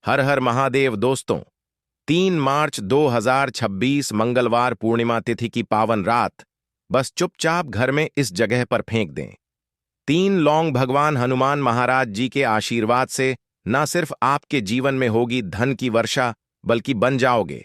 हर हर महादेव दोस्तों। 3 मार्च 2026 मंगलवार पूर्णिमा तिथि की पावन रात बस चुपचाप घर में इस जगह पर फेंक दें। 3 लौंग भगवान हनुमान महाराज जी के आशीर्वाद से न सिर्फ आपके जीवन में होगी धन की वर्षा, बल्कि बन जाओगे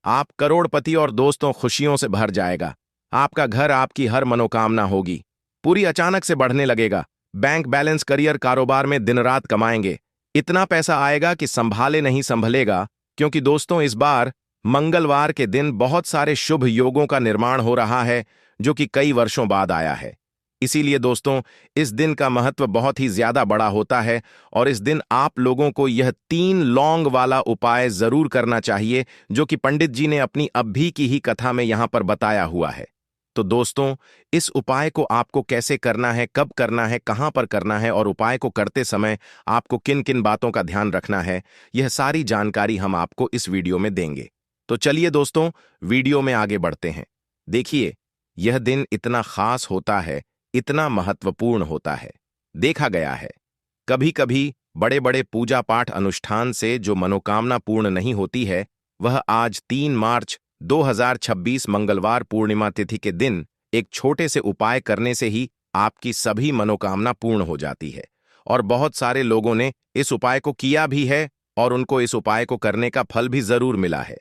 आप करोड़पति और दोस्तों खुशियों से भर जाएगा। आपका घर आपकी हर मनोकामना होगी पूरी अचानक से बढ़ने लगेगा। बैंक बैलेंस, करियर, कारोबार में दिन रात कमाएंगे। इतना पैसा आएगा कि संभाले नहीं संभलेगा, क्योंकि दोस्तों इस बार मंगलवार के दिन बहुत सारे शुभ योगों का निर्माण हो रहा है, जो कि कई वर्षों बाद आया है। इसीलिए दोस्तों इस दिन का महत्व बहुत ही ज्यादा बड़ा होता है और इस दिन आप लोगों को यह 3 लौंग वाला उपाय जरूर करना चाहिए, जो कि पंडित जी ने अपनी अभी की ही कथा में यहां पर बताया हुआ है। तो दोस्तों इस उपाय को आपको कैसे करना है, कब करना है, कहां पर करना है और उपाय को करते समय आपको किन किन बातों का ध्यान रखना है, यह सारी जानकारी हम आपको इस वीडियो में देंगे। तो चलिए दोस्तों वीडियो में आगे बढ़ते हैं। देखिए यह दिन इतना खास होता है, इतना महत्वपूर्ण होता है। देखा गया है कभी कभी बड़े बड़े पूजा पाठ अनुष्ठान से जो मनोकामना पूर्ण नहीं होती है, वह आज 3 मार्च 2026 मंगलवार पूर्णिमा तिथि के दिन एक छोटे से उपाय करने से ही आपकी सभी मनोकामना पूर्ण हो जाती है। और बहुत सारे लोगों ने इस उपाय को किया भी है और उनको इस उपाय को करने का फल भी जरूर मिला है।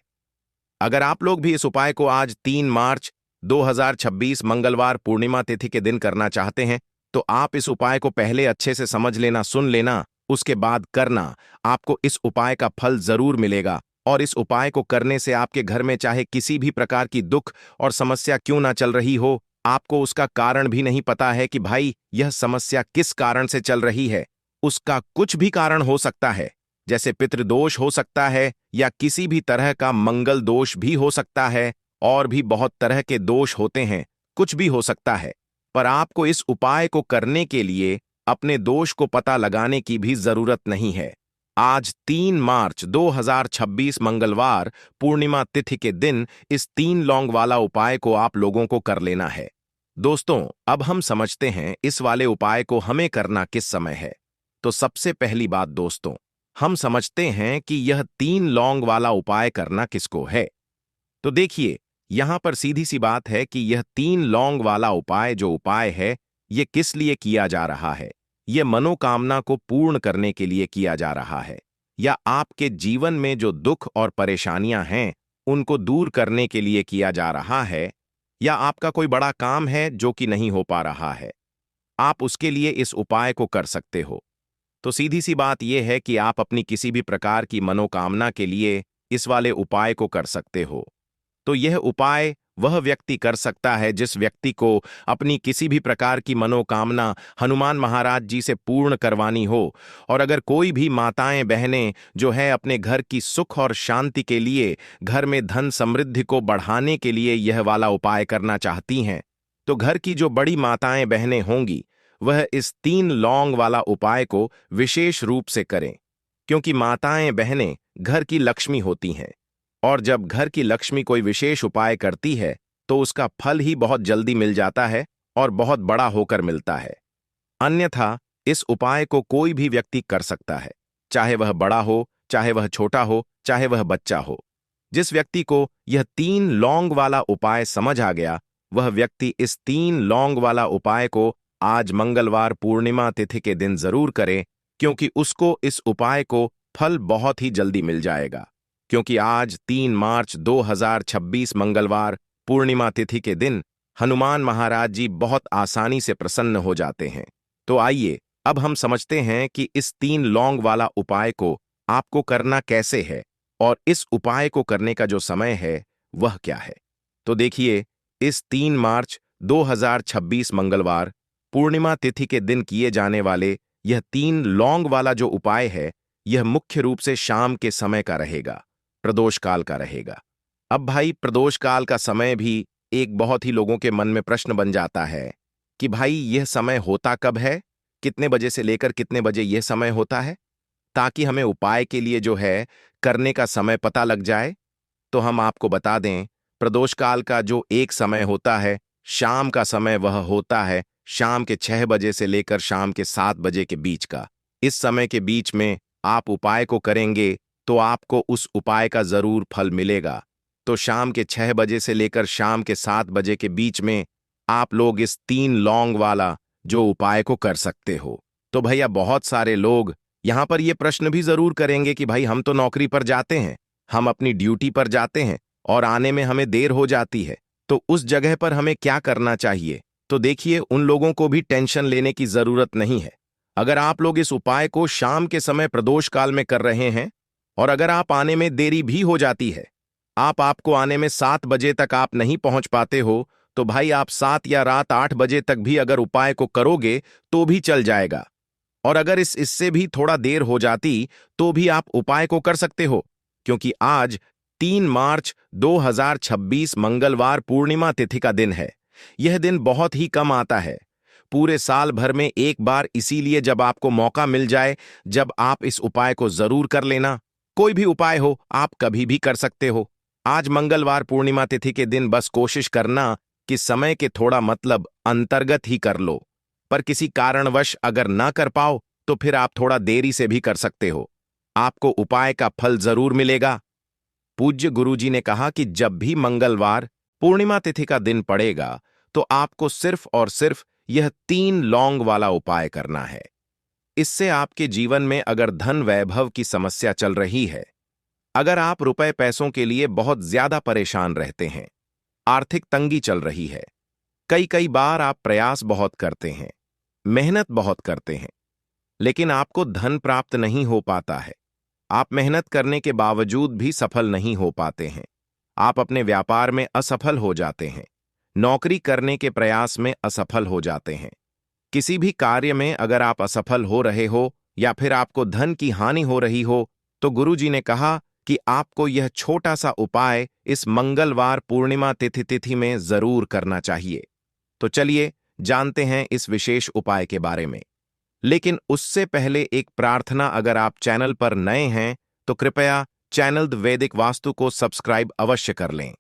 अगर आप लोग भी इस उपाय को आज 3 मार्च 2026 मंगलवार पूर्णिमा तिथि के दिन करना चाहते हैं, तो आप इस उपाय को पहले अच्छे से समझ लेना, सुन लेना, उसके बाद करना। आपको इस उपाय का फल जरूर मिलेगा और इस उपाय को करने से आपके घर में चाहे किसी भी प्रकार की दुख और समस्या क्यों ना चल रही हो, आपको उसका कारण भी नहीं पता है कि भाई यह समस्या किस कारण से चल रही है। उसका कुछ भी कारण हो सकता है, जैसे पितृदोष हो सकता है या किसी भी तरह का मंगल दोष भी हो सकता है, और भी बहुत तरह के दोष होते हैं, कुछ भी हो सकता है। पर आपको इस उपाय को करने के लिए अपने दोष को पता लगाने की भी जरूरत नहीं है। आज 3 मार्च 2026 मंगलवार पूर्णिमा तिथि के दिन इस 3 लौंग वाला उपाय को आप लोगों को कर लेना है। दोस्तों अब हम समझते हैं इस वाले उपाय को हमें करना किस समय है। तो सबसे पहली बात दोस्तों, हम समझते हैं कि यह 3 लौंग वाला उपाय करना किसको है। तो देखिए यहां पर सीधी सी बात है कि यह 3 लौंग वाला उपाय जो उपाय है, ये किस लिए किया जा रहा है। ये मनोकामना को पूर्ण करने के लिए किया जा रहा है, या आपके जीवन में जो दुख और परेशानियां हैं उनको दूर करने के लिए किया जा रहा है, या आपका कोई बड़ा काम है जो कि नहीं हो पा रहा है, आप उसके लिए इस उपाय को कर सकते हो। तो सीधी सी बात यह है कि आप अपनी किसी भी प्रकार की मनोकामना के लिए इस वाले उपाय को कर सकते हो। तो यह उपाय वह व्यक्ति कर सकता है जिस व्यक्ति को अपनी किसी भी प्रकार की मनोकामना हनुमान महाराज जी से पूर्ण करवानी हो। और अगर कोई भी माताएं बहनें जो है अपने घर की सुख और शांति के लिए, घर में धन समृद्धि को बढ़ाने के लिए यह वाला उपाय करना चाहती हैं, तो घर की जो बड़ी माताएं बहनें होंगी वह इस 3 लौंग वाला उपाय को विशेष रूप से करें, क्योंकि माताएं बहनें घर की लक्ष्मी होती हैं और जब घर की लक्ष्मी कोई विशेष उपाय करती है तो उसका फल ही बहुत जल्दी मिल जाता है और बहुत बड़ा होकर मिलता है। अन्यथा इस उपाय को कोई भी व्यक्ति कर सकता है, चाहे वह बड़ा हो, चाहे वह छोटा हो, चाहे वह बच्चा हो। जिस व्यक्ति को यह 3 लौंग वाला उपाय समझ आ गया, वह व्यक्ति इस 3 लौंग वाला उपाय को आज मंगलवार पूर्णिमा तिथि के दिन जरूर करे, क्योंकि उसको इस उपाय को फल बहुत ही जल्दी मिल जाएगा। क्योंकि आज 3 मार्च 2026 मंगलवार पूर्णिमा तिथि के दिन हनुमान महाराज जी बहुत आसानी से प्रसन्न हो जाते हैं। तो आइए अब हम समझते हैं कि इस 3 लौंग वाला उपाय को आपको करना कैसे है और इस उपाय को करने का जो समय है वह क्या है। तो देखिए इस 3 मार्च 2026 मंगलवार पूर्णिमा तिथि के दिन किए जाने वाले यह 3 लौंग वाला जो उपाय है, यह मुख्य रूप से शाम के समय का रहेगा, प्रदोष काल का रहेगा। अब भाई प्रदोष काल का समय भी एक बहुत ही लोगों के मन में प्रश्न बन जाता है कि भाई यह समय होता कब है, कितने बजे से लेकर कितने बजे यह समय होता है, ताकि हमें उपाय के लिए जो है करने का समय पता लग जाए। तो हम आपको बता दें, प्रदोष काल का जो एक समय होता है, शाम का समय, वह होता है शाम के 6 बजे से लेकर शाम के 7 बजे के बीच का। इस समय के बीच में आप उपाय को करेंगे तो आपको उस उपाय का जरूर फल मिलेगा। तो शाम के 6 बजे से लेकर शाम के 7 बजे के बीच में आप लोग इस 3 लौंग वाला जो उपाय को कर सकते हो। तो भैया बहुत सारे लोग यहां पर ये प्रश्न भी जरूर करेंगे कि भाई हम तो नौकरी पर जाते हैं, हम अपनी ड्यूटी पर जाते हैं और आने में हमें देर हो जाती है, तो उस जगह पर हमें क्या करना चाहिए। तो देखिए, उन लोगों को भी टेंशन लेने की जरूरत नहीं है। अगर आप लोग इस उपाय को शाम के समय प्रदोष काल में कर रहे हैं और अगर आप आने में देरी भी हो जाती है, आपको आने में 7 बजे तक आप नहीं पहुंच पाते हो, तो भाई आप 7 या रात 8 बजे तक भी अगर उपाय को करोगे तो भी चल जाएगा। और अगर इससे भी थोड़ा देर हो जाती तो भी आप उपाय को कर सकते हो, क्योंकि आज 3 मार्च 2026 मंगलवार पूर्णिमा तिथि का दिन है। यह दिन बहुत ही कम आता है, पूरे साल भर में एक बार, इसीलिए जब आपको मौका मिल जाए, जब आप इस उपाय को जरूर कर लेना। कोई भी उपाय हो, आप कभी भी कर सकते हो। आज मंगलवार पूर्णिमा तिथि के दिन बस कोशिश करना कि समय के थोड़ा मतलब अंतर्गत ही कर लो, पर किसी कारणवश अगर ना कर पाओ तो फिर आप थोड़ा देरी से भी कर सकते हो, आपको उपाय का फल जरूर मिलेगा। पूज्य गुरुजी ने कहा कि जब भी मंगलवार पूर्णिमा तिथि का दिन पड़ेगा तो आपको सिर्फ और सिर्फ यह 3 लौंग वाला उपाय करना है। इससे आपके जीवन में अगर धन वैभव की समस्या चल रही है, अगर आप रुपए पैसों के लिए बहुत ज्यादा परेशान रहते हैं, आर्थिक तंगी चल रही है, कई कई बार आप प्रयास बहुत करते हैं, मेहनत बहुत करते हैं, लेकिन आपको धन प्राप्त नहीं हो पाता है, आप मेहनत करने के बावजूद भी सफल नहीं हो पाते हैं, आप अपने व्यापार में असफल हो जाते हैं, नौकरी करने के प्रयास में असफल हो जाते हैं, किसी भी कार्य में अगर आप असफल हो रहे हो या फिर आपको धन की हानि हो रही हो, तो गुरुजी ने कहा कि आपको यह छोटा सा उपाय इस मंगलवार पूर्णिमा तिथि में जरूर करना चाहिए। तो चलिए जानते हैं इस विशेष उपाय के बारे में। लेकिन उससे पहले एक प्रार्थना, अगर आप चैनल पर नए हैं तो कृपया चैनल द वैदिक वास्तु को सब्सक्राइब अवश्य कर लें।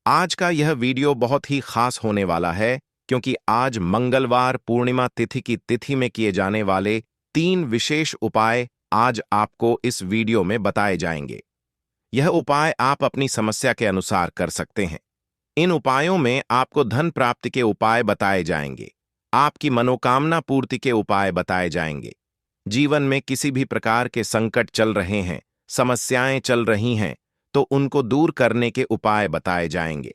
आज का यह वीडियो बहुत ही खास होने वाला है, क्योंकि आज मंगलवार पूर्णिमा तिथि की तिथि में किए जाने वाले 3 विशेष उपाय आज आपको इस वीडियो में बताए जाएंगे। यह उपाय आप अपनी समस्या के अनुसार कर सकते हैं। इन उपायों में आपको धन प्राप्ति के उपाय बताए जाएंगे, आपकी मनोकामना पूर्ति के उपाय बताए जाएंगे, जीवन में किसी भी प्रकार के संकट चल रहे हैं, समस्याएं चल रही हैं, तो उनको दूर करने के उपाय बताए जाएंगे।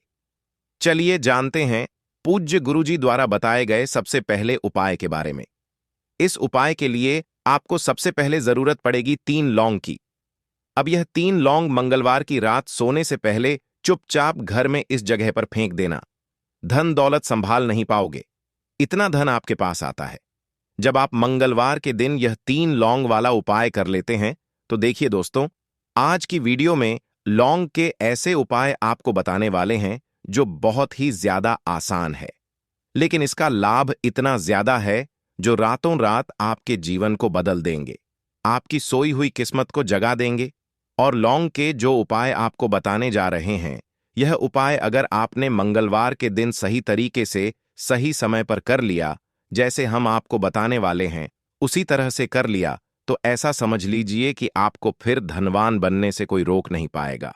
चलिए जानते हैं पूज्य गुरुजी द्वारा बताए गए सबसे पहले उपाय के बारे में। इस उपाय के लिए आपको सबसे पहले जरूरत पड़ेगी 3 लौंग की। अब यह 3 लौंग मंगलवार की रात सोने से पहले चुपचाप घर में इस जगह पर फेंक देना। धन दौलत संभाल नहीं पाओगे, इतना धन आपके पास आता है। जब आप मंगलवार के दिन यह 3 लौंग वाला उपाय कर लेते हैं, तो देखिए दोस्तों, आज की वीडियो में लौंग के ऐसे उपाय आपको बताने वाले हैं जो बहुत ही ज्यादा आसान है, लेकिन इसका लाभ इतना ज्यादा है जो रातों रात आपके जीवन को बदल देंगे, आपकी सोई हुई किस्मत को जगा देंगे। और लौंग के जो उपाय आपको बताने जा रहे हैं, यह उपाय अगर आपने मंगलवार के दिन सही तरीके से सही समय पर कर लिया, जैसे हम आपको बताने वाले हैं उसी तरह से कर लिया, तो ऐसा समझ लीजिए कि आपको फिर धनवान बनने से कोई रोक नहीं पाएगा।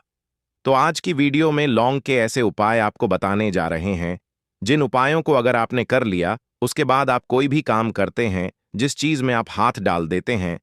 तो आज की वीडियो में लौंग के ऐसे उपाय आपको बताने जा रहे हैं, जिन उपायों को अगर आपने कर लिया, उसके बाद आप कोई भी काम करते हैं, जिस चीज में आप हाथ डाल देते हैं,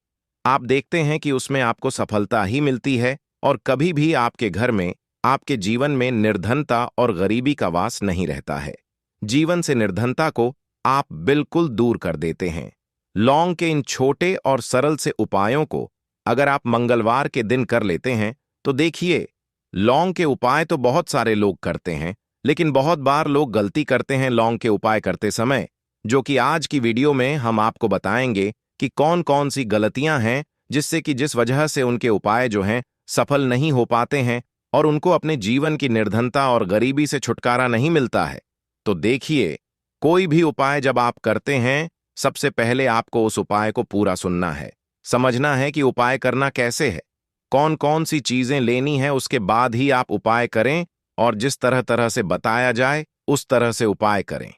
आप देखते हैं कि उसमें आपको सफलता ही मिलती है और कभी भी आपके घर में, आपके जीवन में निर्धनता और गरीबी का वास नहीं रहता है। जीवन से निर्धनता को आप बिल्कुल दूर कर देते हैं। लौंग के इन छोटे और सरल से उपायों को अगर आप मंगलवार के दिन कर लेते हैं, तो देखिए, लौंग के उपाय तो बहुत सारे लोग करते हैं, लेकिन बहुत बार लोग गलती करते हैं लौंग के उपाय करते समय, जो कि आज की वीडियो में हम आपको बताएंगे कि कौन कौन सी गलतियां हैं जिससे कि जिस वजह से उनके उपाय जो हैं सफल नहीं हो पाते हैं और उनको अपने जीवन की निर्धनता और गरीबी से छुटकारा नहीं मिलता है। तो देखिए, कोई भी उपाय जब आप करते हैं, सबसे पहले आपको उस उपाय को पूरा सुनना है, समझना है कि उपाय करना कैसे है, कौन कौन सी चीजें लेनी है, उसके बाद ही आप उपाय करें और जिस तरह तरह से बताया जाए उस तरह से उपाय करें।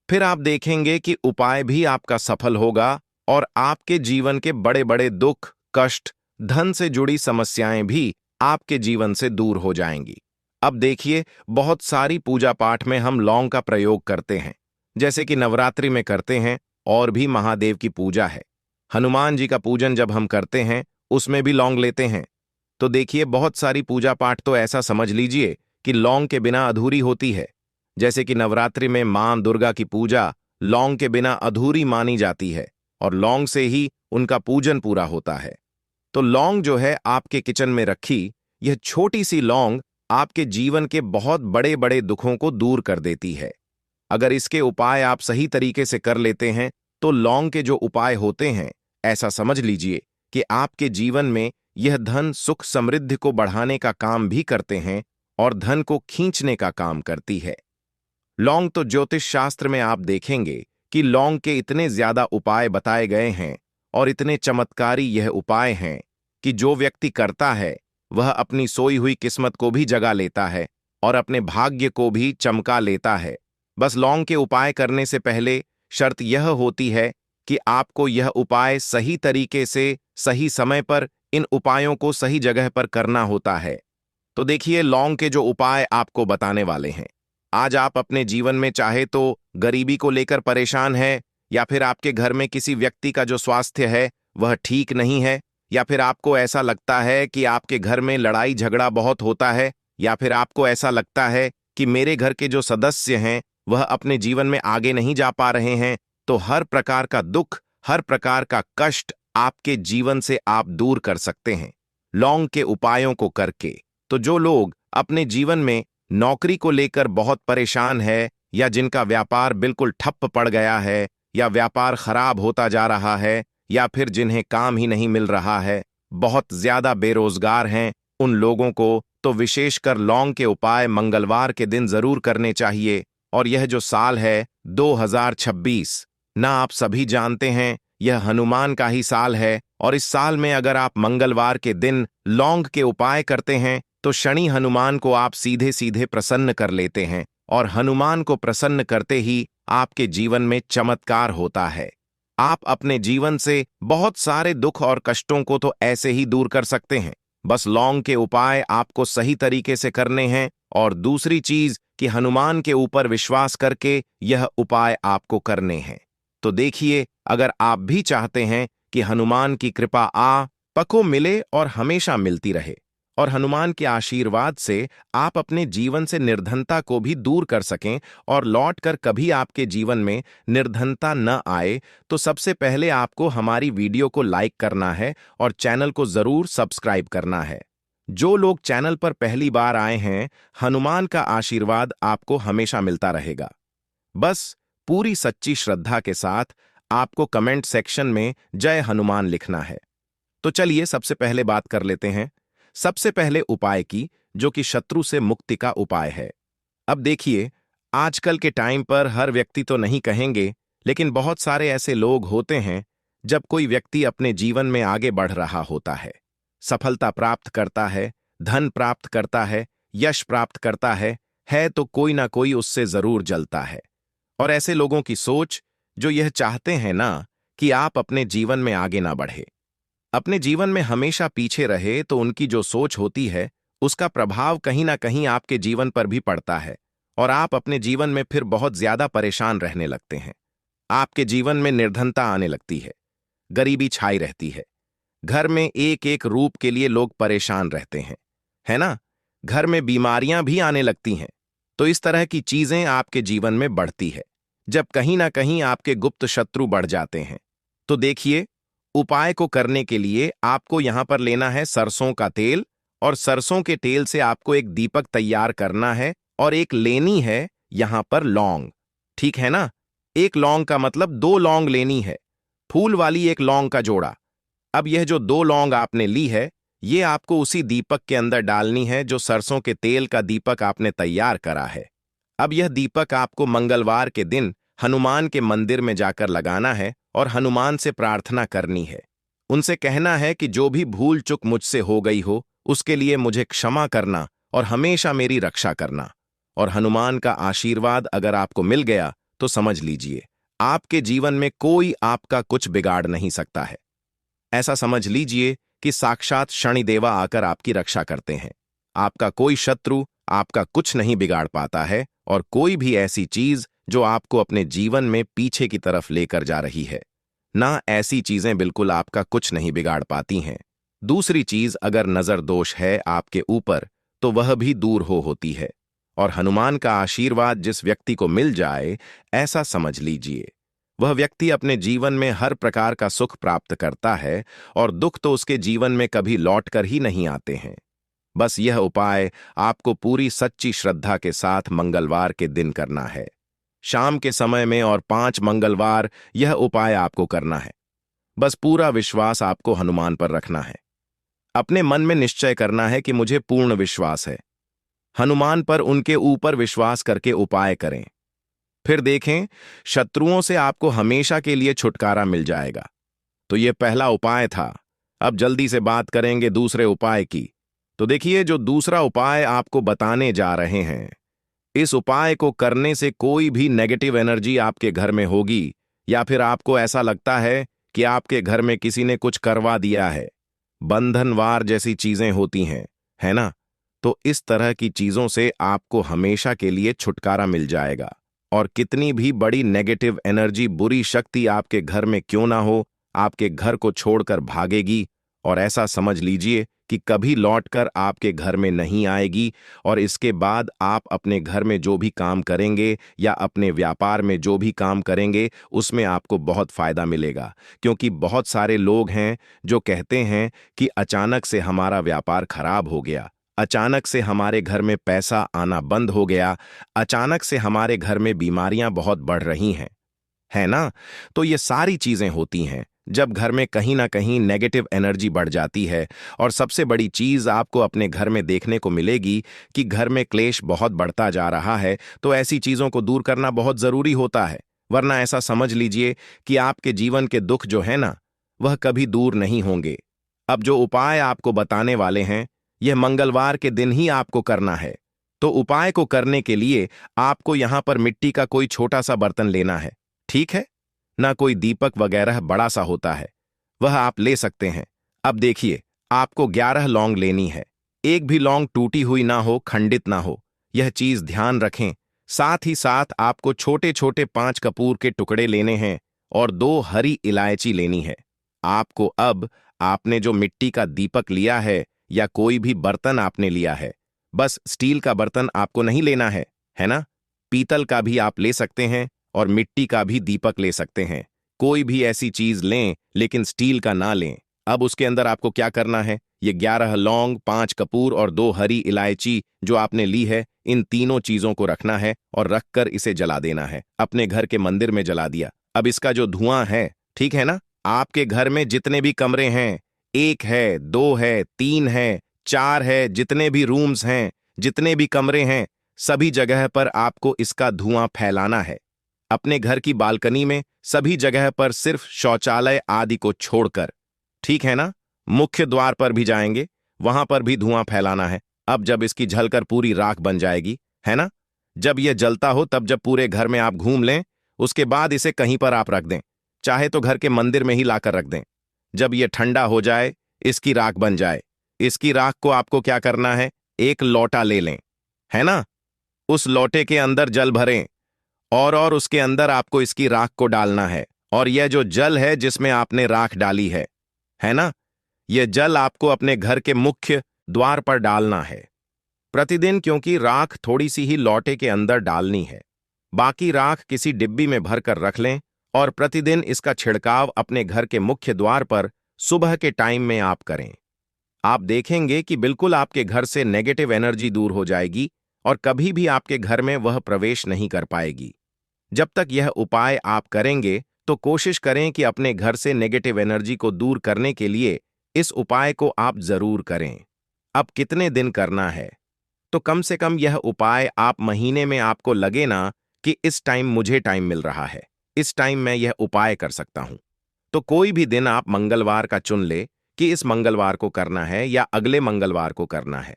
फिर आप देखेंगे कि उपाय भी आपका सफल होगा और आपके जीवन के बड़े बड़े दुख, कष्ट, धन से जुड़ी समस्याएं भी आपके जीवन से दूर हो जाएंगी। अब देखिए, बहुत सारी पूजा पाठ में हम लौंग का प्रयोग करते हैं, जैसे कि नवरात्रि में करते हैं, और भी महादेव की पूजा है। हनुमान जी का पूजन जब हम करते हैं, उसमें भी लौंग लेते हैं। तो देखिए, बहुत सारी पूजा पाठ तो ऐसा समझ लीजिए कि लौंग के बिना अधूरी होती है। जैसे कि नवरात्रि में मां दुर्गा की पूजा लौंग के बिना अधूरी मानी जाती है, और लौंग से ही उनका पूजन पूरा होता है। तो लौंग जो है आपके किचन में रखी, यह छोटी सी लौंग आपके जीवन के बहुत बड़े बड़े दुखों को दूर कर देती है। अगर इसके उपाय आप सही तरीके से कर लेते हैं, तो लौंग के जो उपाय होते हैं, ऐसा समझ लीजिए कि आपके जीवन में यह धन सुख समृद्धि को बढ़ाने का काम भी करते हैं और धन को खींचने का काम करती है। लौंग तो ज्योतिष शास्त्र में आप देखेंगे कि लौंग के इतने ज्यादा उपाय बताए गए हैं और इतने चमत्कारी यह उपाय हैं कि जो व्यक्ति करता है वह अपनी सोई हुई किस्मत को भी जगा लेता है और अपने भाग्य को भी चमका लेता है। बस लौंग के उपाय करने से पहले शर्त यह होती है कि आपको यह उपाय सही तरीके से सही समय पर इन उपायों को सही जगह पर करना होता है। तो देखिए, लौंग के जो उपाय आपको बताने वाले हैं। आज आप अपने जीवन में चाहे तो गरीबी को लेकर परेशान हैं, या फिर आपके घर में किसी व्यक्ति का जो स्वास्थ्य है वह ठीक नहीं है, या फिर आपको ऐसा लगता है कि आपके घर में लड़ाई झगड़ा बहुत होता है, या फिर आपको ऐसा लगता है कि मेरे घर के जो सदस्य हैं वह अपने जीवन में आगे नहीं जा पा रहे हैं। तो हर प्रकार का दुख, हर प्रकार का कष्ट आपके जीवन से आप दूर कर सकते हैं लौंग के उपायों को करके। तो जो लोग अपने जीवन में नौकरी को लेकर बहुत परेशान है, या जिनका व्यापार बिल्कुल ठप्प पड़ गया है, या व्यापार खराब होता जा रहा है, या फिर जिन्हें काम ही नहीं मिल रहा है, बहुत ज्यादा बेरोजगार हैं, उन लोगों को तो विशेषकर लौंग के उपाय मंगलवार के दिन जरूर करने चाहिए। और यह जो साल है 2026, ना आप सभी जानते हैं यह हनुमान का ही साल है, और इस साल में अगर आप मंगलवार के दिन लौंग के उपाय करते हैं तो शनि हनुमान को आप सीधे सीधे प्रसन्न कर लेते हैं, और हनुमान को प्रसन्न करते ही आपके जीवन में चमत्कार होता है। आप अपने जीवन से बहुत सारे दुख और कष्टों को तो ऐसे ही दूर कर सकते हैं। बस लौंग के उपाय आपको सही तरीके से करने हैं, और दूसरी चीज कि हनुमान के ऊपर विश्वास करके यह उपाय आपको करने हैं। तो देखिए, अगर आप भी चाहते हैं कि हनुमान की कृपा पको मिले और हमेशा मिलती रहे, और हनुमान के आशीर्वाद से आप अपने जीवन से निर्धनता को भी दूर कर सकें और लौट कर कभी आपके जीवन में निर्धनता न आए, तो सबसे पहले आपको हमारी वीडियो को लाइक करना है और चैनल को जरूर सब्सक्राइब करना है। जो लोग चैनल पर पहली बार आए हैं, हनुमान का आशीर्वाद आपको हमेशा मिलता रहेगा। बस पूरी सच्ची श्रद्धा के साथ आपको कमेंट सेक्शन में जय हनुमान लिखना है। तो चलिए सबसे पहले बात कर लेते हैं सबसे पहले उपाय की, जो कि शत्रु से मुक्ति का उपाय है। अब देखिए, आजकल के टाइम पर हर व्यक्ति तो नहीं कहेंगे, लेकिन बहुत सारे ऐसे लोग होते हैं जब कोई व्यक्ति अपने जीवन में आगे बढ़ रहा होता है, सफलता प्राप्त करता है, धन प्राप्त करता है, यश प्राप्त करता है तो कोई ना कोई उससे जरूर जलता है। और ऐसे लोगों की सोच जो यह चाहते हैं ना कि आप अपने जीवन में आगे ना बढ़े, अपने जीवन में हमेशा पीछे रहे, तो उनकी जो सोच होती है उसका प्रभाव कहीं ना कहीं आपके जीवन पर भी पड़ता है, और आप अपने जीवन में फिर बहुत ज्यादा परेशान रहने लगते हैं। आपके जीवन में निर्धनता आने लगती है, गरीबी छाई रहती है, घर में एक एक रूप के लिए लोग परेशान रहते हैं, है ना? घर में बीमारियां भी आने लगती हैं। तो इस तरह की चीजें आपके जीवन में बढ़ती है जब कहीं ना कहीं आपके गुप्त शत्रु बढ़ जाते हैं। तो देखिए, उपाय को करने के लिए आपको यहां पर लेना है सरसों का तेल, और सरसों के तेल से आपको एक दीपक तैयार करना है, और एक लेनी है यहां पर लौंग। ठीक है ना? एक लौंग का मतलब 2 लौंग लेनी है, फूल वाली एक लौंग का जोड़ा। अब यह जो 2 लौंग आपने ली है, ये आपको उसी दीपक के अंदर डालनी है जो सरसों के तेल का दीपक आपने तैयार करा है। अब यह दीपक आपको मंगलवार के दिन हनुमान के मंदिर में जाकर लगाना है और हनुमान से प्रार्थना करनी है। उनसे कहना है कि जो भी भूल चूक मुझसे हो गई हो उसके लिए मुझे क्षमा करना और हमेशा मेरी रक्षा करना। और हनुमान का आशीर्वाद अगर आपको मिल गया तो समझ लीजिए आपके जीवन में कोई आपका कुछ बिगाड़ नहीं सकता है। ऐसा समझ लीजिए कि साक्षात शनिदेवा आकर आपकी रक्षा करते हैं। आपका कोई शत्रु आपका कुछ नहीं बिगाड़ पाता है और कोई भी ऐसी चीज जो आपको अपने जीवन में पीछे की तरफ लेकर जा रही है, ना ऐसी चीजें बिल्कुल आपका कुछ नहीं बिगाड़ पाती हैं। दूसरी चीज, अगर नजर दोष है आपके ऊपर तो वह भी दूर होती है। और हनुमान का आशीर्वाद जिस व्यक्ति को मिल जाए, ऐसा समझ लीजिए वह व्यक्ति अपने जीवन में हर प्रकार का सुख प्राप्त करता है और दुख तो उसके जीवन में कभी लौट कर ही नहीं आते हैं। बस यह उपाय आपको पूरी सच्ची श्रद्धा के साथ मंगलवार के दिन करना है, शाम के समय में, और 5 मंगलवार यह उपाय आपको करना है। बस पूरा विश्वास आपको हनुमान पर रखना है। अपने मन में निश्चय करना है कि मुझे पूर्ण विश्वास है हनुमान पर, उनके ऊपर विश्वास करके उपाय करें। फिर देखें, शत्रुओं से आपको हमेशा के लिए छुटकारा मिल जाएगा। तो यह पहला उपाय था। अब जल्दी से बात करेंगे दूसरे उपाय की। तो देखिए, जो दूसरा उपाय आपको बताने जा रहे हैं, इस उपाय को करने से कोई भी नेगेटिव एनर्जी आपके घर में होगी, या फिर आपको ऐसा लगता है कि आपके घर में किसी ने कुछ करवा दिया है, बंधनवार जैसी चीजें होती हैं, है ना? तो इस तरह की चीजों से आपको हमेशा के लिए छुटकारा मिल जाएगा। और कितनी भी बड़ी नेगेटिव एनर्जी, बुरी शक्ति आपके घर में क्यों ना हो, आपके घर को छोड़कर भागेगी, और ऐसा समझ लीजिए कि कभी लौटकर आपके घर में नहीं आएगी। और इसके बाद आप अपने घर में जो भी काम करेंगे या अपने व्यापार में जो भी काम करेंगे, उसमें आपको बहुत फायदा मिलेगा। क्योंकि बहुत सारे लोग हैं जो कहते हैं कि अचानक से हमारा व्यापार खराब हो गया, अचानक से हमारे घर में पैसा आना बंद हो गया, अचानक से हमारे घर में बीमारियां बहुत बढ़ रही हैं, है ना? तो ये सारी चीजें होती हैं जब घर में कहीं ना कहीं नेगेटिव एनर्जी बढ़ जाती है। और सबसे बड़ी चीज आपको अपने घर में देखने को मिलेगी कि घर में क्लेश बहुत बढ़ता जा रहा है। तो ऐसी चीजों को दूर करना बहुत जरूरी होता है, वरना ऐसा समझ लीजिए कि आपके जीवन के दुख जो है ना, वह कभी दूर नहीं होंगे। अब जो उपाय आपको बताने वाले हैं, यह मंगलवार के दिन ही आपको करना है। तो उपाय को करने के लिए आपको यहां पर मिट्टी का कोई छोटा सा बर्तन लेना है, ठीक है ना? कोई दीपक वगैरह बड़ा सा होता है, वह आप ले सकते हैं। अब देखिए, आपको 11 लौंग लेनी है। एक भी लौंग टूटी हुई ना हो, खंडित ना हो, यह चीज ध्यान रखें। साथ ही साथ आपको छोटे छोटे 5 कपूर के टुकड़े लेने हैं और 2 हरी इलायची लेनी है। आपको अब, आपने जो मिट्टी का दीपक लिया है या कोई भी बर्तन आपने लिया है, बस स्टील का बर्तन आपको नहीं लेना है ना? पीतल का भी आप ले सकते हैं और मिट्टी का भी दीपक ले सकते हैं। कोई भी ऐसी चीज लें, लेकिन स्टील का ना लें। अब उसके अंदर आपको क्या करना है, ये 11 लौंग, 5 कपूर और 2 हरी इलायची जो आपने ली है, इन तीनों चीजों को रखना है और रखकर इसे जला देना है। अपने घर के मंदिर में जला दिया। अब इसका जो धुआं है, ठीक है ना? आपके घर में जितने भी कमरे हैं, 1 है, 2 है, 3 है, 4 है, जितने भी रूम्स हैं, जितने भी कमरे हैं, सभी जगह पर आपको इसका धुआं फैलाना है। अपने घर की बालकनी में सभी जगह पर, सिर्फ शौचालय आदि को छोड़कर, ठीक है ना? मुख्य द्वार पर भी जाएंगे, वहां पर भी धुआं फैलाना है। अब जब इसकी जलकर पूरी राख बन जाएगी, है ना? जब यह जलता हो, तब जब पूरे घर में आप घूम लें, उसके बाद इसे कहीं पर आप रख दें, चाहे तो घर के मंदिर में ही लाकर रख दें। जब यह ठंडा हो जाए, इसकी राख बन जाए, इसकी राख को आपको क्या करना है, एक लोटा ले लें, है ना? उस लोटे के अंदर जल भरें और उसके अंदर आपको इसकी राख को डालना है। और यह जो जल है जिसमें आपने राख डाली है ना? यह जल आपको अपने घर के मुख्य द्वार पर डालना है प्रतिदिन, क्योंकि राख थोड़ी सी ही लोटे के अंदर डालनी है। बाकी राख किसी डिब्बी में भरकर रख लें और प्रतिदिन इसका छिड़काव अपने घर के मुख्य द्वार पर सुबह के टाइम में आप करें। आप देखेंगे कि बिल्कुल आपके घर से नेगेटिव एनर्जी दूर हो जाएगी और कभी भी आपके घर में वह प्रवेश नहीं कर पाएगी। जब तक यह उपाय आप करेंगे, तो कोशिश करें कि अपने घर से नेगेटिव एनर्जी को दूर करने के लिए इस उपाय को आप जरूर करें। अब कितने दिन करना है? तो कम से कम यह उपाय आप महीने में, आपको लगे ना कि इस टाइम मुझे टाइम मिल रहा है, इस टाइम मैं यह उपाय कर सकता हूं, तो कोई भी दिन आप मंगलवार का चुन ले कि इस मंगलवार को करना है या अगले मंगलवार को करना है।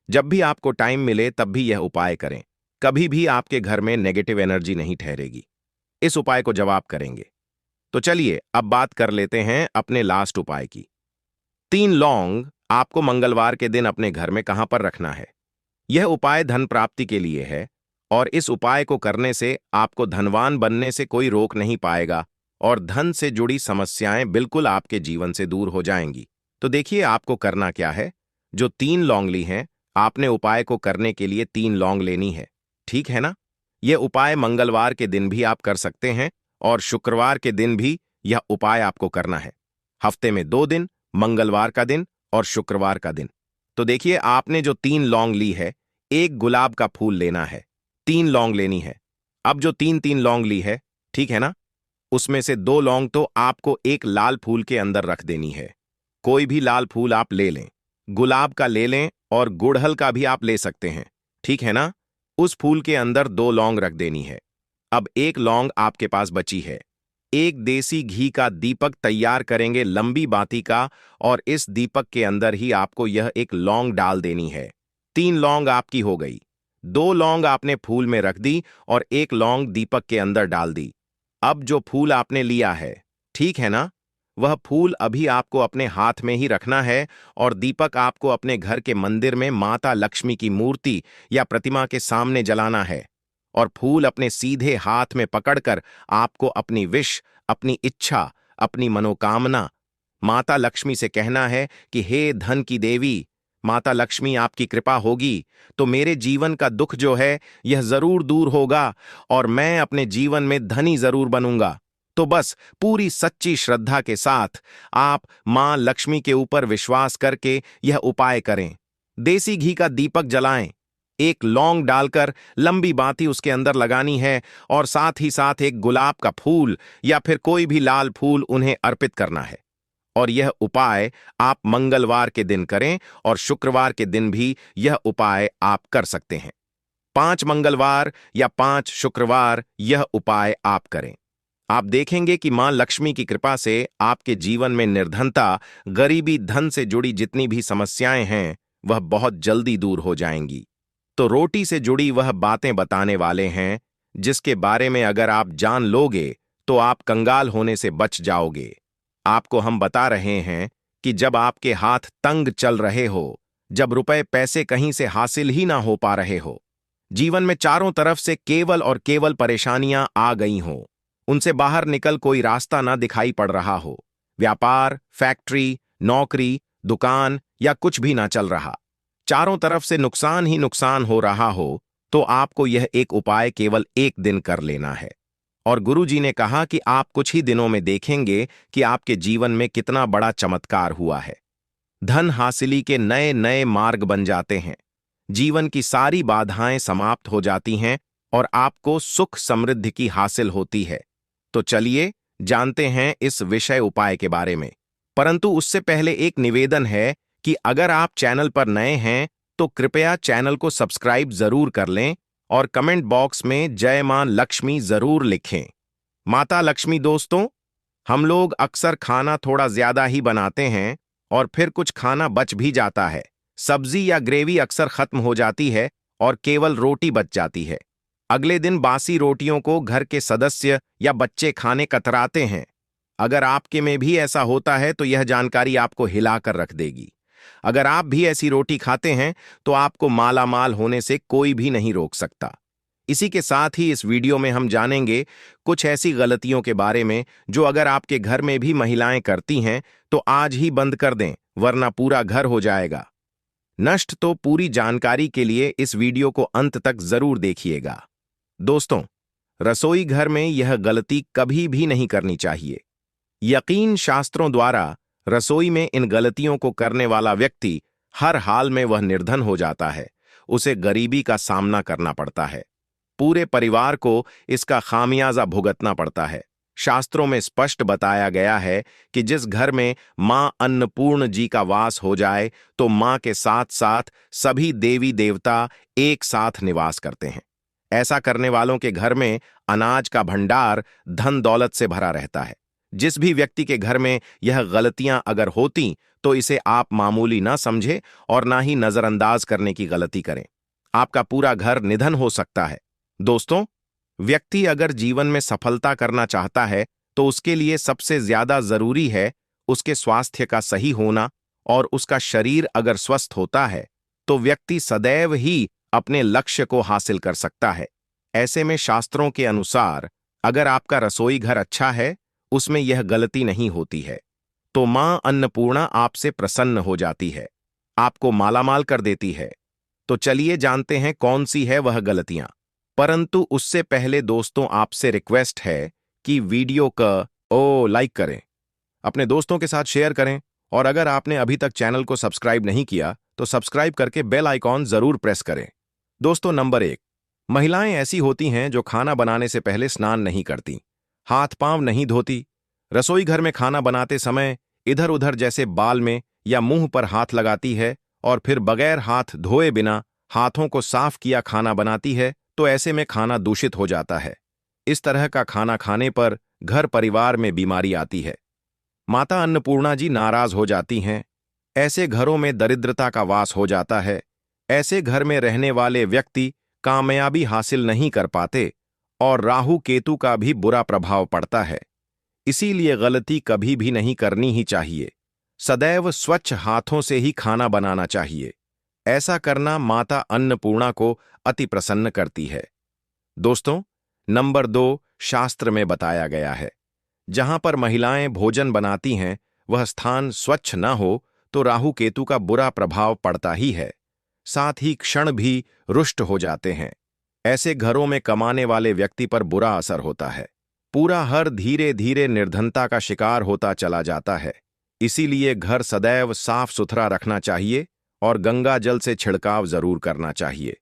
जब भी आपको टाइम मिले तब भी यह उपाय करें। कभी भी आपके घर में नेगेटिव एनर्जी नहीं ठहरेगी। इस उपाय को जवाब करेंगे। तो चलिए अब बात कर लेते हैं अपने लास्ट उपाय की। तीन लौंग आपको मंगलवार के दिन अपने घर में कहां पर रखना है। यह उपाय धन प्राप्ति के लिए है और इस उपाय को करने से आपको धनवान बनने से कोई रोक नहीं पाएगा और धन से जुड़ी समस्याएं बिल्कुल आपके जीवन से दूर हो जाएंगी। तो देखिए आपको करना क्या है। जो तीन लौंग ली हैं, आपने उपाय को करने के लिए तीन लौंग लेनी है, ठीक है ना। यह उपाय मंगलवार के दिन भी आप कर सकते हैं और शुक्रवार के दिन भी यह उपाय आपको करना है। हफ्ते में 2 दिन, मंगलवार का दिन और शुक्रवार का दिन। तो देखिए आपने जो तीन लौंग ली है, एक गुलाब का फूल लेना है, तीन लौंग लेनी है। अब जो तीन तीन लौंग ली है, ठीक है ना, उसमें से 2 लौंग तो आपको एक लाल फूल के अंदर रख देनी है। कोई भी लाल फूल आप ले लें, गुलाब का ले लें और गुड़हल का भी आप ले सकते हैं, ठीक है ना। उस फूल के अंदर 2 लौंग रख देनी है। अब एक लौंग आपके पास बची है। एक देसी घी का दीपक तैयार करेंगे लंबी बाती का और इस दीपक के अंदर ही आपको यह एक लौंग डाल देनी है। 3 लौंग आपकी हो गई। 2 लौंग आपने फूल में रख दी और एक लौंग दीपक के अंदर डाल दी। अब जो फूल आपने लिया है, ठीक है ना, वह फूल अभी आपको अपने हाथ में ही रखना है और दीपक आपको अपने घर के मंदिर में माता लक्ष्मी की मूर्ति या प्रतिमा के सामने जलाना है और फूल अपने सीधे हाथ में पकड़कर आपको अपनी विश, अपनी इच्छा, अपनी मनोकामना माता लक्ष्मी से कहना है कि हे धन की देवी, माता लक्ष्मी आपकी कृपा होगी तो मेरे जीवन का दुख जो है यह जरूर दूर होगा और मैं अपने जीवन में धनी जरूर बनूंगा। तो बस पूरी सच्ची श्रद्धा के साथ आप मां लक्ष्मी के ऊपर विश्वास करके यह उपाय करें। देसी घी का दीपक जलाएं, एक लौंग डालकर लंबी बाती उसके अंदर लगानी है और साथ ही साथ एक गुलाब का फूल या फिर कोई भी लाल फूल उन्हें अर्पित करना है। और यह उपाय आप मंगलवार के दिन करें और शुक्रवार के दिन भी यह उपाय आप कर सकते हैं। 5 मंगलवार या 5 शुक्रवार यह उपाय आप करें। आप देखेंगे कि मां लक्ष्मी की कृपा से आपके जीवन में निर्धनता, गरीबी, धन से जुड़ी जितनी भी समस्याएं हैं वह बहुत जल्दी दूर हो जाएंगी। तो रोटी से जुड़ी वह बातें बताने वाले हैं जिसके बारे में अगर आप जान लोगे तो आप कंगाल होने से बच जाओगे। आपको हम बता रहे हैं कि जब आपके हाथ तंग चल रहे हो, जब रुपए पैसे कहीं से हासिल ही ना हो पा रहे हो, जीवन में चारों तरफ से केवल और केवल परेशानियां आ गई हों, उनसे बाहर निकल कोई रास्ता ना दिखाई पड़ रहा हो, व्यापार, फैक्ट्री, नौकरी, दुकान या कुछ भी ना चल रहा, चारों तरफ से नुकसान ही नुकसान हो रहा हो, तो आपको यह एक उपाय केवल एक दिन कर लेना है। और गुरुजी ने कहा कि आप कुछ ही दिनों में देखेंगे कि आपके जीवन में कितना बड़ा चमत्कार हुआ है। धन हासिली के नए नए मार्ग बन जाते हैं, जीवन की सारी बाधाएं समाप्त हो जाती हैं और आपको सुख समृद्धि की हासिल होती है। तो चलिए जानते हैं इस विषय उपाय के बारे में। परंतु उससे पहले एक निवेदन है कि अगर आप चैनल पर नए हैं तो कृपया चैनल को सब्सक्राइब जरूर कर लें और कमेंट बॉक्स में जय मां लक्ष्मी जरूर लिखें। माता लक्ष्मी दोस्तों, हम लोग अक्सर खाना थोड़ा ज्यादा ही बनाते हैं और फिर कुछ खाना बच भी जाता है। सब्जी या ग्रेवी अक्सर खत्म हो जाती है और केवल रोटी बच जाती है। अगले दिन बासी रोटियों को घर के सदस्य या बच्चे खाने कतराते हैं। अगर आपके में भी ऐसा होता है तो यह जानकारी आपको हिलाकर रख देगी। अगर आप भी ऐसी रोटी खाते हैं तो आपको मालामाल होने से कोई भी नहीं रोक सकता। इसी के साथ ही इस वीडियो में हम जानेंगे कुछ ऐसी गलतियों के बारे में जो अगर आपके घर में भी महिलाएं करती हैं तो आज ही बंद कर दें, वरना पूरा घर हो जाएगा नष्ट। तो पूरी जानकारी के लिए इस वीडियो को अंत तक जरूर देखिएगा। दोस्तों, रसोई घर में यह गलती कभी भी नहीं करनी चाहिए। यकीन शास्त्रों द्वारा रसोई में इन गलतियों को करने वाला व्यक्ति हर हाल में वह निर्धन हो जाता है, उसे गरीबी का सामना करना पड़ता है, पूरे परिवार को इसका खामियाजा भुगतना पड़ता है। शास्त्रों में स्पष्ट बताया गया है कि जिस घर में मां अन्नपूर्ण जी का वास हो जाए तो मां के साथ साथ सभी देवी देवता एक साथ निवास करते हैं। ऐसा करने वालों के घर में अनाज का भंडार धन दौलत से भरा रहता है। जिस भी व्यक्ति के घर में यह गलतियां अगर होती तो इसे आप मामूली ना समझे और ना ही नजरअंदाज करने की गलती करें। आपका पूरा घर निधन हो सकता है। दोस्तों, व्यक्ति अगर जीवन में सफलता करना चाहता है तो उसके लिए सबसे ज्यादा जरूरी है उसके स्वास्थ्य का सही होना और उसका शरीर अगर स्वस्थ होता है तो व्यक्ति सदैव ही अपने लक्ष्य को हासिल कर सकता है। ऐसे में शास्त्रों के अनुसार अगर आपका रसोई घर अच्छा है, उसमें यह गलती नहीं होती है, तो मां अन्नपूर्णा आपसे प्रसन्न हो जाती है, आपको मालामाल कर देती है। तो चलिए जानते हैं कौन सी है वह गलतियां। परंतु उससे पहले दोस्तों आपसे रिक्वेस्ट है कि वीडियो का लाइक करें, अपने दोस्तों के साथ शेयर करें और अगर आपने अभी तक चैनल को सब्सक्राइब नहीं किया तो सब्सक्राइब करके बेल आइकॉन जरूर प्रेस करें। दोस्तों नंबर 1, महिलाएं ऐसी होती हैं जो खाना बनाने से पहले स्नान नहीं करती, हाथ पांव नहीं धोती, रसोई घर में खाना बनाते समय इधर उधर जैसे बाल में या मुंह पर हाथ लगाती है और फिर बगैर हाथ धोए बिना हाथों को साफ किया खाना बनाती है, तो ऐसे में खाना दूषित हो जाता है। इस तरह का खाना खाने पर घर परिवार में बीमारी आती है। माता अन्नपूर्णा जी नाराज हो जाती हैं। ऐसे घरों में दरिद्रता का वास हो जाता है। ऐसे घर में रहने वाले व्यक्ति कामयाबी हासिल नहीं कर पाते और राहु केतु का भी बुरा प्रभाव पड़ता है। इसीलिए गलती कभी भी नहीं करनी ही चाहिए। सदैव स्वच्छ हाथों से ही खाना बनाना चाहिए। ऐसा करना माता अन्नपूर्णा को अति प्रसन्न करती है। दोस्तों नंबर 2, शास्त्र में बताया गया है, जहां पर महिलाएं भोजन बनाती हैं वह स्थान स्वच्छ न हो तो राहु केतु का बुरा प्रभाव पड़ता ही है, साथ ही क्षण भी रुष्ट हो जाते हैं। ऐसे घरों में कमाने वाले व्यक्ति पर बुरा असर होता है। पूरा हर धीरे धीरे निर्धनता का शिकार होता चला जाता है। इसीलिए घर सदैव साफ सुथरा रखना चाहिए और गंगा जल से छिड़काव जरूर करना चाहिए।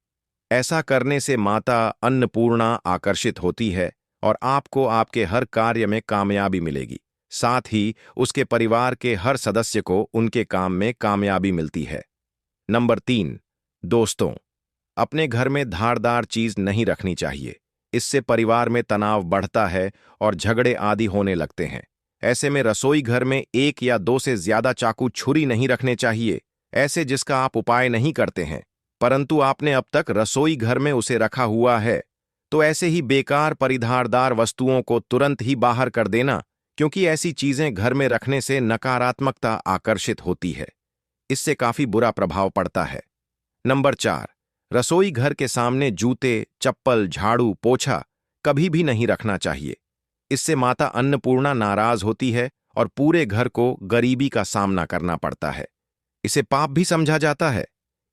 ऐसा करने से माता अन्नपूर्णा आकर्षित होती है और आपको आपके हर कार्य में कामयाबी मिलेगी। साथ ही उसके परिवार के हर सदस्य को उनके काम में कामयाबी मिलती है। नंबर 3, दोस्तों अपने घर में धारदार चीज नहीं रखनी चाहिए। इससे परिवार में तनाव बढ़ता है और झगड़े आदि होने लगते हैं। ऐसे में रसोई घर में 1 या 2 से ज्यादा चाकू छुरी नहीं रखने चाहिए, ऐसे जिसका आप उपाय नहीं करते हैं, परंतु आपने अब तक रसोई घर में उसे रखा हुआ है। तो ऐसे ही बेकार परिधारदार वस्तुओं को तुरंत ही बाहर कर देना, क्योंकि ऐसी चीजें घर में रखने से नकारात्मकता आकर्षित होती है। इससे काफी बुरा प्रभाव पड़ता है। नंबर 4, रसोई घर के सामने जूते, चप्पल, झाड़ू, पोछा कभी भी नहीं रखना चाहिए। इससे माता अन्नपूर्णा नाराज होती है और पूरे घर को गरीबी का सामना करना पड़ता है। इसे पाप भी समझा जाता है।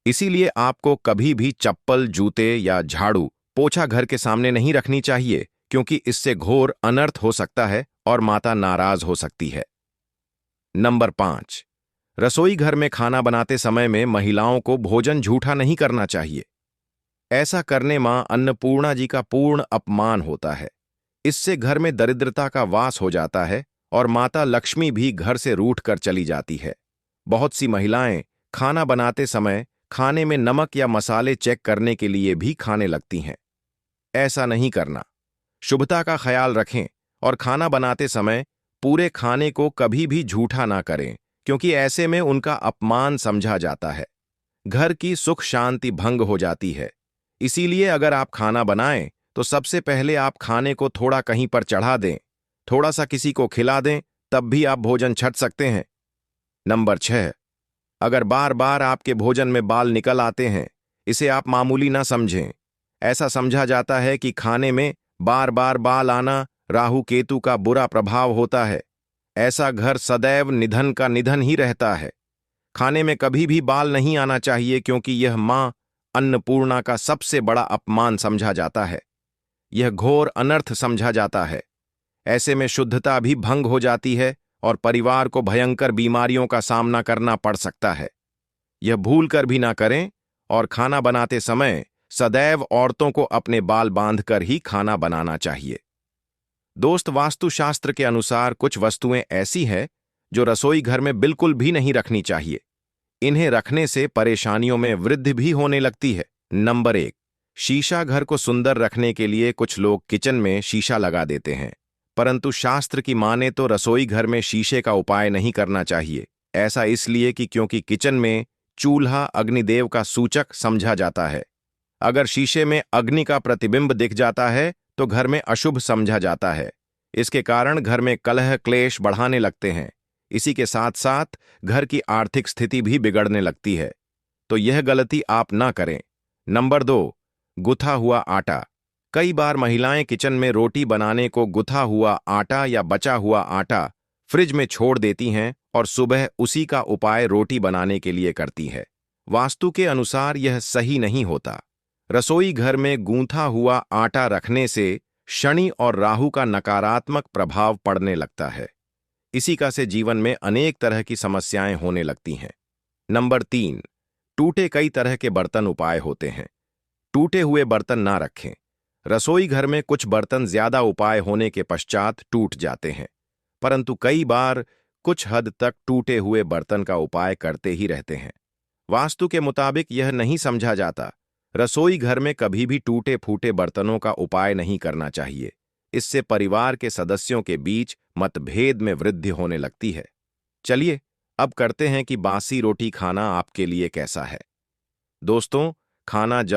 इसीलिए आपको कभी भी चप्पल, जूते या झाड़ू, पोछा घर के सामने नहीं रखनी चाहिए, क्योंकि इससे घोर अनर्थ हो सकता है और माता नाराज हो सकती है। नंबर 5, रसोई घर में खाना बनाते समय में महिलाओं को भोजन झूठा नहीं करना चाहिए। ऐसा करने मां अन्नपूर्णा जी का पूर्ण अपमान होता है। इससे घर में दरिद्रता का वास हो जाता है और माता लक्ष्मी भी घर से रूठ कर चली जाती है। बहुत सी महिलाएं खाना बनाते समय खाने में नमक या मसाले चेक करने के लिए भी खाने लगती हैं। ऐसा नहीं करना। शुभता का ख्याल रखें और खाना बनाते समय पूरे खाने को कभी भी झूठा ना करें, क्योंकि ऐसे में उनका अपमान समझा जाता है। घर की सुख शांति भंग हो जाती है। इसीलिए अगर आप खाना बनाएं तो सबसे पहले आप खाने को थोड़ा कहीं पर चढ़ा दें, थोड़ा सा किसी को खिला दें, तब भी आप भोजन छक सकते हैं। नंबर 6, अगर बार बार आपके भोजन में बाल निकल आते हैं, इसे आप मामूली ना समझें। ऐसा समझा जाता है कि खाने में बार बार बाल आना राहु केतु का बुरा प्रभाव होता है। ऐसा घर सदैव निधन का निधन ही रहता है। खाने में कभी भी बाल नहीं आना चाहिए, क्योंकि यह मां अन्नपूर्णा का सबसे बड़ा अपमान समझा जाता है। यह घोर अनर्थ समझा जाता है। ऐसे में शुद्धता भी भंग हो जाती है और परिवार को भयंकर बीमारियों का सामना करना पड़ सकता है। यह भूल कर भी ना करें और खाना बनाते समय सदैव औरतों को अपने बाल बांधकर ही खाना बनाना चाहिए। दोस्त वास्तुशास्त्र के अनुसार कुछ वस्तुएं ऐसी हैं जो रसोई घर में बिल्कुल भी नहीं रखनी चाहिए। इन्हें रखने से परेशानियों में वृद्धि भी होने लगती है। नंबर 1, शीशा। घर को सुंदर रखने के लिए कुछ लोग किचन में शीशा लगा देते हैं, परंतु शास्त्र की माने तो रसोई घर में शीशे का उपाय नहीं करना चाहिए। ऐसा इसलिए कि क्योंकि किचन में चूल्हा अग्निदेव का सूचक समझा जाता है। अगर शीशे में अग्नि का प्रतिबिंब दिख जाता है तो घर में अशुभ समझा जाता है। इसके कारण घर में कलह क्लेश बढ़ाने लगते हैं। इसी के साथ साथ घर की आर्थिक स्थिति भी बिगड़ने लगती है। तो यह गलती आप ना करें। नंबर 2, गुथा हुआ आटा। कई बार महिलाएं किचन में रोटी बनाने को गुथा हुआ आटा या बचा हुआ आटा फ्रिज में छोड़ देती हैं और सुबह उसी का उपाय रोटी बनाने के लिए करती है। वास्तु के अनुसार यह सही नहीं होता। रसोई घर में गूंथा हुआ आटा रखने से शनि और राहु का नकारात्मक प्रभाव पड़ने लगता है। इसी का से जीवन में अनेक तरह की समस्याएं होने लगती हैं। नंबर 3, टूटे कई तरह के बर्तन उपाय होते हैं। टूटे हुए बर्तन ना रखें। रसोई घर में कुछ बर्तन ज्यादा उपाय होने के पश्चात टूट जाते हैं, परंतु कई बार कुछ हद तक टूटे हुए बर्तन का उपाय करते ही रहते हैं। वास्तु के मुताबिक यह नहीं समझा जाता। रसोई घर में कभी भी टूटे फूटे बर्तनों का उपाय नहीं करना चाहिए। इससे परिवार के सदस्यों के बीच मतभेद में वृद्धि होने लगती है। चलिए अब करते हैं कि बासी रोटी खाना आपके लिए कैसा है। दोस्तों, खाना जब